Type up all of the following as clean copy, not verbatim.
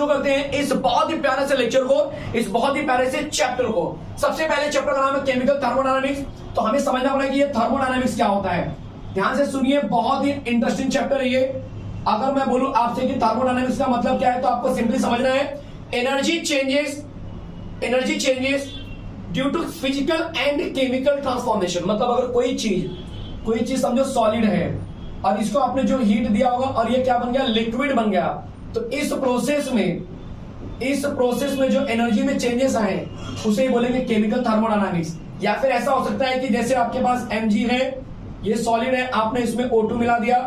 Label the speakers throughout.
Speaker 1: शुरू करते हैं इस बहुत ही प्यारे से लेक्चर को, इस बहुत ही प्यारे से चैप्टर को। सबसे पहले चैप्टर का नाम है केमिकल थर्मोडायनामिक्स। तो हमें समझना पड़ेगा कि ये थर्मोडायनामिक्स क्या होता है। ध्यान से सुनिए, बहुत ही इंटरेस्टिंग चैप्टर है ये। अगर मैं बोलूं आपसे कि थर्मोडायनामिक्स का मतलब क्या है, तो आपको सिंपली समझना है energy changes due to physical and chemical transformation. मतलब अगर कोई चीज समझो सॉलिड है और इसको आपने जो हीट दिया होगा और ये क्या बन गया, लिक्विड बन गया, तो इस प्रोसेस में जो एनर्जी में चेंजेस आए उसे ही बोलेंगे केमिकल थर्मोडायनामिक्स। या फिर ऐसा हो सकता है कि जैसे आपके पास Mg है, ये सॉलिड है, आपने इसमें O2 मिला दिया,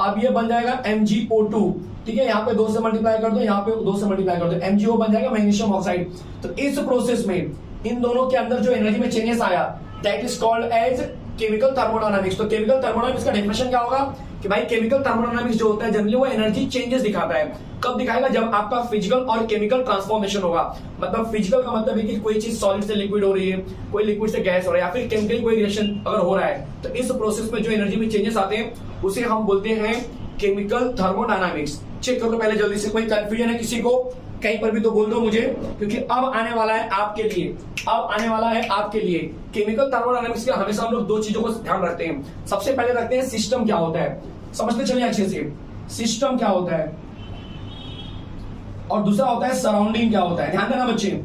Speaker 1: अब ये बन जाएगा MgO2। ठीक है, यहाँ पे 2 से मल्टीप्लाई कर दो, यहाँ पे 2 से मल्टीप्लाई कर दो, MgO बन जाएगा मैग्नीशियम ऑक्साइड। तो इस प्रोसेस में इन दोनों के अंदर जो एनर्जी में चेंजेस आया that is called as chemical thermodynamics. तो केमिकल थर्मोडायनामिक्स का डेफिनेशन क्या होगा कि भाई केमिकल थर्मोडायनामिक्स जो होता है जनरली वो एनर्जी चेंजेस दिखाता है। कब दिखाएगा, जब आपका फिजिकल और केमिकल ट्रांसफॉर्मेशन होगा। मतलब फिजिकल का मतलब है कि कोई चीज सॉलिड से लिक्विड हो रही है, कोई लिक्विड से गैस हो रहा है, या फिर केमिकल कोई रिएक्शन अगर हो रहा है, तो इस प्रोसेस में जो एनर्जी में चेंजेस आते हैं उसे हम बोलते हैं केमिकल थर्मोडायनामिक्स। चेक करो पहले जल्दी से, कोई कंफ्यूजन है किसी को कहीं पर भी तो बोल दो मुझे, क्योंकि अब आने वाला है आपके लिए केमिकल थर्मोडायनामिक्स के। हमेशा हम लोग 2 चीजों को ध्यान रखते हैं। सबसे पहले रखते हैं सिस्टम क्या होता है, समझते चलिए अच्छे से सिस्टम क्या होता है, और दूसरा होता है सराउंडिंग क्या होता है। ध्यान देना बच्चे,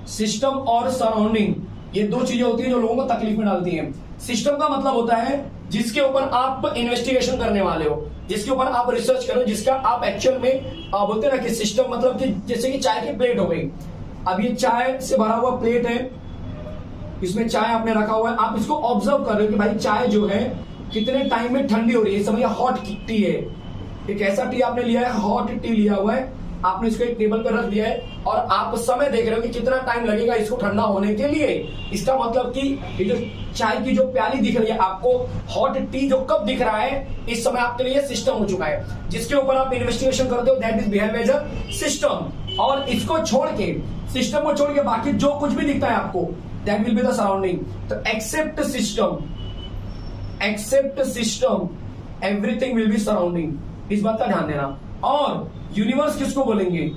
Speaker 1: सिस्टम और सराउंडिंग ये 2 चीजें होती हैं जो लोगों को तकलीफ में डालती हैं। सिस्टम का मतलब होता है जिसके ऊपर आप इन्वेस्टिगेशन करने वाले हो, जिसके ऊपर आप रिसर्च करो, जिसका आप एक्चुअल में बोलते ना कि सिस्टम मतलब कि जैसे कि चाय की प्लेट हो गई। अब ये चाय से भरा हुआ प्लेट है, इसमें चाय आपने रखा हुआ है, आप इसको ऑब्जर्व कर रहे हो कि भाई चाय जो है कितने टाइम में ठंडी हो रही है। समझिए हॉट टी है, एक ऐसा टी आपने लिया है, हॉट टी लिया हुआ है, आपने इसको एक टेबल पर रख दिया है और आप समय देख रहे हो कि कितना टाइम लगेगा इसको ठंडा होने के लिए। इसका मतलब कि ये जो चाय की जो प्याली दिख रही है आपको, हॉट टी जो कब दिख रहा है, इस समय आपके लिए सिस्टम हो चुका है, जिसके ऊपर आप इन्वेस्टिगेशन करते हो, that is behave as a system. और इसको छोड़ के, सिस्टम को छोड़ के बाकी जो कुछ भी दिखता है आपको that will be the surrounding. तो except system everything will be surrounding, इस बात का ध्यान देना। और यूनिवर्स किसको बोलेंगे,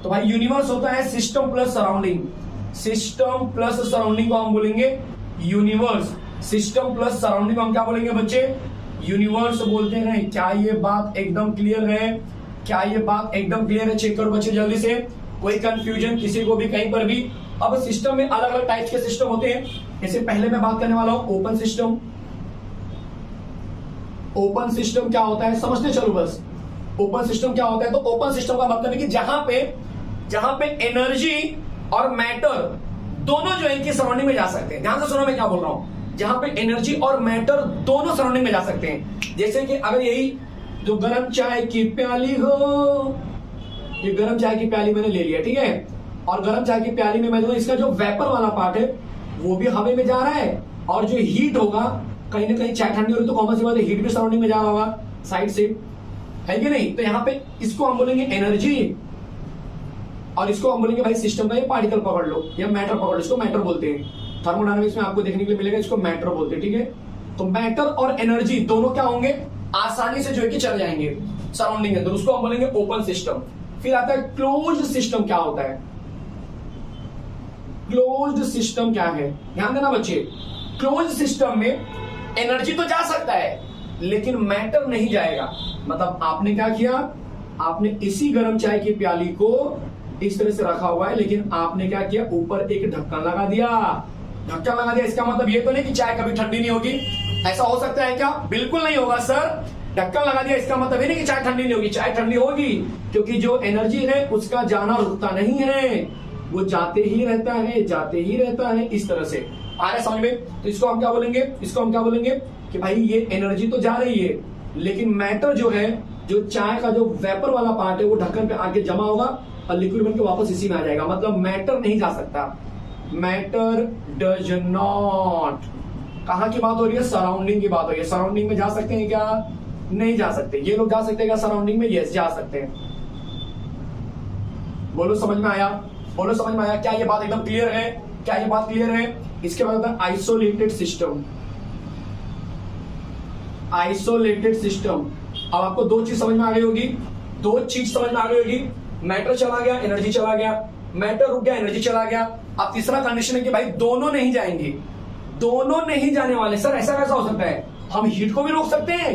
Speaker 1: तो भाई यूनिवर्स होता है system plus surrounding. System plus surrounding को हम बोलेंगे यूनिवर्स। सिस्टम प्लस सराउंडिंग को हम क्या बोलेंगे बच्चे, यूनिवर्स बोलते हैं। क्या ये बात एकदम क्लियर है? चेक करो बच्चे जल्दी से, कोई कंफ्यूजन किसी को भी कहीं पर भी। अब सिस्टम में अलग अलग टाइप्स के सिस्टम होते हैं। जैसे पहले मैं बात करने वाला हूं ओपन सिस्टम। ओपन सिस्टम क्या होता है समझते चलो बस। ओपन सिस्टम क्या होता है, तो ओपन सिस्टम का मतलब है कि जहां पे एनर्जी और मैटर दोनों जो है कि सराउंडिंग में जा सकते हैं। ध्यान से सुनो मैं क्या बोल रहा हूं, जहां पे एनर्जी और मैटर दोनों सराउंडिंग में जा सकते हैं। जैसे कि अगर यही जो गर्म चाय की प्याली हो, ये गर्म चाय की प्याली मैंने ले लिया, ठीक है, और गर्म चाय की प्याली में मैं जो इसका जो वेपर वाला पार्ट है वो भी हवा में जा रहा है, और जो हीट होगा कहीं ना कहीं चाय ठंडी हो रही तो कॉमन सी बात है हीट भी सराउंडिंग में जा रहा होगा साइड से, है कि नहीं। तो यहाँ पे इसको हम बोलेंगे एनर्जी, और इसको हम बोलेंगे भाई सिस्टम का ये पार्टिकल पकड़ लो या मैटर पकड़ लो, इसको मैटर बोलते हैं। थर्मोडायनामिक्स में आपको देखने के लिए मिलेगा, इसको मैटर बोलते हैं, ठीक है। तो मैटर और एनर्जी दोनों क्या होंगे, आसानी से जो है कि चल जाएंगे सराउंडिंग के अंदर, उसको हम बोलेंगे ओपन सिस्टम। फिर आता है क्लोज्ड सिस्टम। क्या होता है क्लोज्ड सिस्टम, क्या है ध्यान देना बच्चे। क्लोज्ड सिस्टम में एनर्जी तो जा सकता है लेकिन मैटर नहीं जाएगा। मतलब आपने क्या किया, आपने इसी गर्म चाय की प्याली को इस तरह से रखा हुआ है, लेकिन आपने क्या किया, ऊपर एक ढक्कन लगा दिया। इसका मतलब ये तो नहीं कि चाय कभी ठंडी नहीं होगी। ऐसा हो सकता है क्या, बिल्कुल नहीं होगा सर। ढक्कन लगा दिया इसका मतलब ये नहीं कि चाय ठंडी नहीं होगी, चाय ठंडी होगी, क्योंकि जो एनर्जी है उसका जाना रुकता नहीं है, वो जाते ही रहता है इस तरह से। आ रहा है समझ में। तो इसको हम क्या बोलेंगे, कि भाई ये एनर्जी तो जा रही है लेकिन मैटर जो है, जो चाय का जो वेपर वाला पार्ट है वो ढक्कन पे आके जमा होगा और लिक्विड बन के वापस इसी में आ जाएगा। मतलब मैटर नहीं जा सकता, मैटर डज नॉट। कहां की बात हो रही है, सराउंडिंग की बात हो रही है। सराउंडिंग में जा सकते हैं क्या, नहीं जा सकते। ये लोग जा सकते हैं क्या सराउंडिंग में, यस जा सकते हैं। बोलो समझ में आया, क्या ये बात एकदम क्लियर है? इसके बाद होता है आइसोलेटेड सिस्टम। Isolated system. अब आपको दो चीज समझ में आ गई होगी, दो चीज समझ में आ गई होगी, मैटर चला गया, एनर्जी चला गया, मैटर रुक गया, एनर्जी चला गया। अब तीसरा कंडीशन है कि भाई दोनों नहीं जाएंगे, दोनों नहीं जाने वाले। सर ऐसा कैसा हो सकता है? हम हीट को भी रोक सकते हैं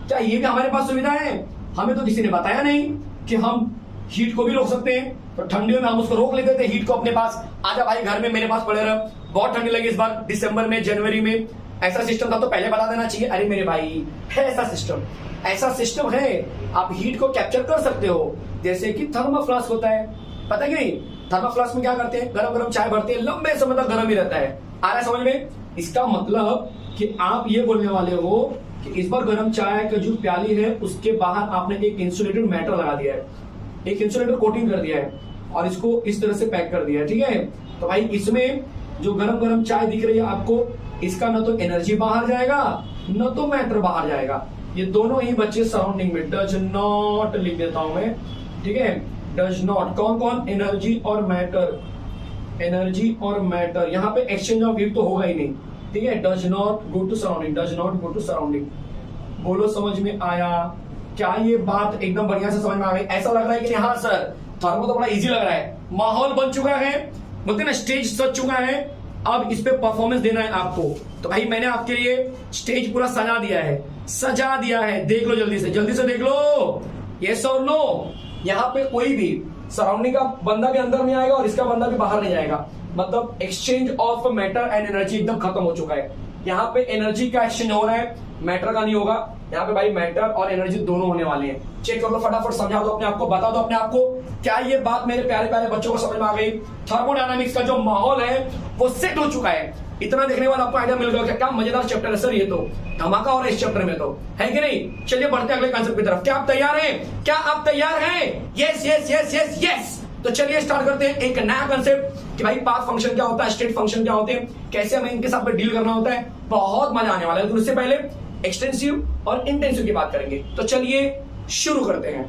Speaker 1: क्या? ये भी हमारे पास सुविधा है? हमें तो किसी ने बताया नहीं कि हम हीट को भी रोक सकते हैं। तो ठंडियों में हम उसको रोक लेते थे, हीट को अपने पास। आजा भाई घर में मेरे पास पड़े रह, बहुत ठंडी लगी इस बार दिसंबर में, जनवरी में। ऐसा सिस्टम था तो पहले बता देना चाहिए। अरे मेरे भाई है ऐसा सिस्टम, ऐसा सिस्टम है। आप हीट को कैप्चर कर सकते हो, जैसे कि थर्मोफ्लास्क होता है, पता है कि नहीं? थर्मोफ्लास्क में क्या करते हैं? गरम गरम चाय भरते हैं, लंबे समय तक गर्म ही रहता है। आ रहा है समझ में? इसका मतलब कि आप ये बोलने वाले हो कि इस बार गर्म चाय का जो प्याली है उसके बाहर आपने एक इंसुलेटेड मैटर लगा दिया है, एक इंसुलेटर कोटिंग कर दिया है और इसको इस तरह से पैक कर दिया है, ठीक है? तो भाई इसमें जो गरम गरम चाय दिख रही है आपको, इसका न तो एनर्जी बाहर जाएगा न तो मैटर बाहर जाएगा। ये दोनों ही बच्चे सराउंडिंग में डज नॉट लिख देता हूं मैं, ठीक है? डज नॉट कौन कौन? एनर्जी और मैटर, एनर्जी और मैटर। यहाँ पे एक्सचेंज ऑफ हीट तो होगा ही नहीं, ठीक है? Does not go to surrounding, does not go to surrounding. बोलो समझ में आया क्या? ये बात एकदम बढ़िया से समझ में आ गई? ऐसा लग रहा है कि हाँ सर थर्मो तो बड़ा इजी लग रहा है, माहौल बन चुका है, बोलते ना स्टेज सज चुका है, अब इस पे परफॉर्मेंस देना है आपको। तो भाई मैंने आपके लिए स्टेज पूरा सजा दिया है, सजा दिया है। देख लो जल्दी से देख लो, यस और नो। यहाँ पे कोई भी सराउंडिंग का बंदा भी अंदर नहीं आएगा और इसका बंदा भी बाहर नहीं जाएगा। मतलब exchange of matter and energy एकदम खत्म हो चुका है। यहाँ पे एनर्जी का एक्सचेंज हो रहा है, मैटर का नहीं होगा। यहाँ पे भाई मैटर और एनर्जी दोनों होने वाले हैं। चेक कर लो फटाफट, समझा दो अपने आप को, बता दो अपने आप को, क्या ये बात मेरे प्यारे प्यारे बच्चों को समझ में आ गई? थर्मोडायनामिक्स का जो माहौल है वो सेट हो चुका है। इतना देखने वाला आपको आइडिया मिल गया क्या मजेदार चैप्टर है सर ये तो, धमाका हो रहा है इस चैप्टर में तो, है कि नहीं? चलिए बढ़ते अगले कॉन्सेप्ट की तरफ। क्या आप तैयार हैं? क्या आप तैयार हैं? Yes yes yes yes yes. तो चलिए स्टार्ट करते हैं एक नया कंसेप्ट कि भाई पाथ फंक्शन क्या होता है, स्टेट फंक्शन क्या होते हैं, कैसे हमें इनके साथ डील करना होता है। बहुत मजा आने वाला है। तो उससे पहले एक्सटेंसिव और इंटेंसिव की बात करेंगे। तो चलिए शुरू करते हैं।